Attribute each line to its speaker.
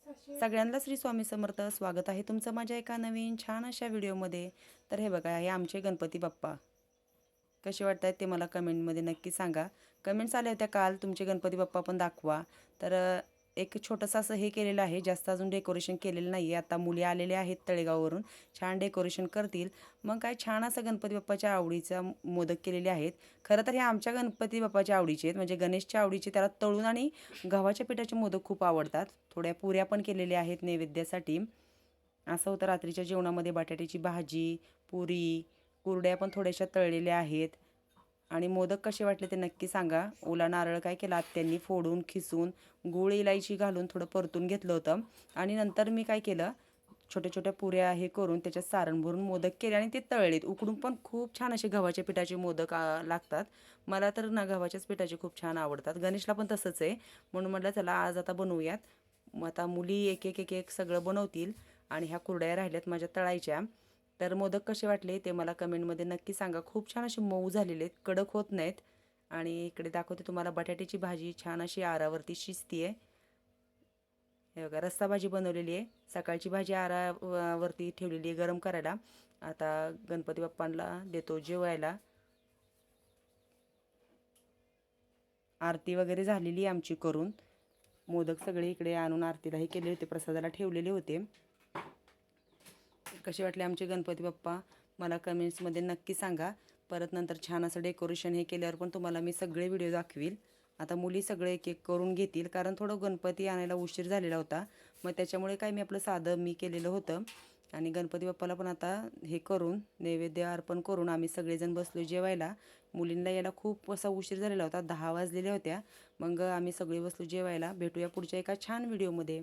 Speaker 1: सगळ्यांना श्री स्वामी समर्थ. स्वागत आहे तुमचं माझ्या एका नवीन छान अशा व्हिडिओमध्ये. तर हे बघा, हे आमचे गणपती बाप्पा कसे वाटत आहेत ते मला कमेंटमध्ये नक्की सांगा. कमेंट्स आल्या होत्या काल, तुमचे गणपती बाप्पा पण दाखवा. तर एक छोटंसं असं हे केलेलं आहे, जास्त अजून डेकोरेशन केलेलं नाही आहे. आता मुली आलेल्या आहेत तळेगाववरून, छान डेकोरेशन करतील. मग काय छान असं गणपती बाप्पाच्या आवडीचा मोदक केलेले आहेत. खरं तर हे आमच्या गणपती बाप्पाच्या आवडीचे आहेत, म्हणजे गणेशच्या आवडीचे. त्याला तळून आणि गव्हाच्या पिठाचे मोदक खूप आवडतात. थोड्या पुऱ्या पण केलेल्या आहेत नैवेद्यासाठी. असं होतं रात्रीच्या जेवणामध्ये बटाट्याची भाजी, पुरी, कुरड्या पण थोड्याशा तळलेल्या आहेत. आणि मोदक कसे वाटले ते नक्की सांगा. ओला नारळ काय केला आत्यांनी फोडून खिसून गूळ इलायची घालून थोडं परतून घेतलं होतं. आणि नंतर मी काय केलं, छोट्या छोट्या पुऱ्या हे करून त्याच्यात सारण भरून मोदक केले आणि ते तळलेत. उकडून पण खूप छान असे गव्हाच्या पिठाचे मोदक लागतात. मला तर ना गव्हाच्याच पिठाचे खूप छान आवडतात. गणेशला पण तसंच आहे, म्हणून म्हटलं चला आज आता बनवूयात. मग आता मुली एक एक एक एक सगळं बनवतील आणि ह्या कुरड्या राहिल्यात माझ्या तळायच्या. तर मोदक कसे वाटले ते मला कमेंटमध्ये नक्की सांगा. खूप छान असे मऊ झालेले आहेत, कडक होत नाहीत. आणि इकडे दाखवते तुम्हाला बटाट्याची भाजी छान अशी आरावरती शिजती आहे. हे बघा, रस्सा भाजी बनवलेली आहे. सकाळची भाजी वरती ठेवलेली आहे गरम करायला. आता गणपती बाप्पांना देतो जेवायला. आरती वगैरे झालेली आहे आमची करून. मोदक सगळे इकडे आणून आरतीलाही केले होते, प्रसादाला ठेवलेले होते. कसे वाटले आमचे गणपती बाप्पा मला कमेंट्समध्ये नक्की सांगा. परत नंतर छान असं डेकोरेशन हे केल्यावर पण तुम्हाला मी सगळे व्हिडिओ दाखवील. आता मुली सगळे एक एक करून घेतील, कारण थोडं गणपती आणायला उशीर झालेला होता. मग त्याच्यामुळे काय मी आपलं साधं मी केलेलं होतं. आणि गणपती बाप्पाला पण आता हे करून नैवेद्य अर्पण करून आम्ही सगळेजण बसलो जेवायला. मुलींना यायला खूप असा उशीर झालेला होता, 10 वाजलेल्या होत्या. मग आम्ही सगळे बसलो जेवायला. भेटूया पुढच्या एका छान व्हिडिओमध्ये.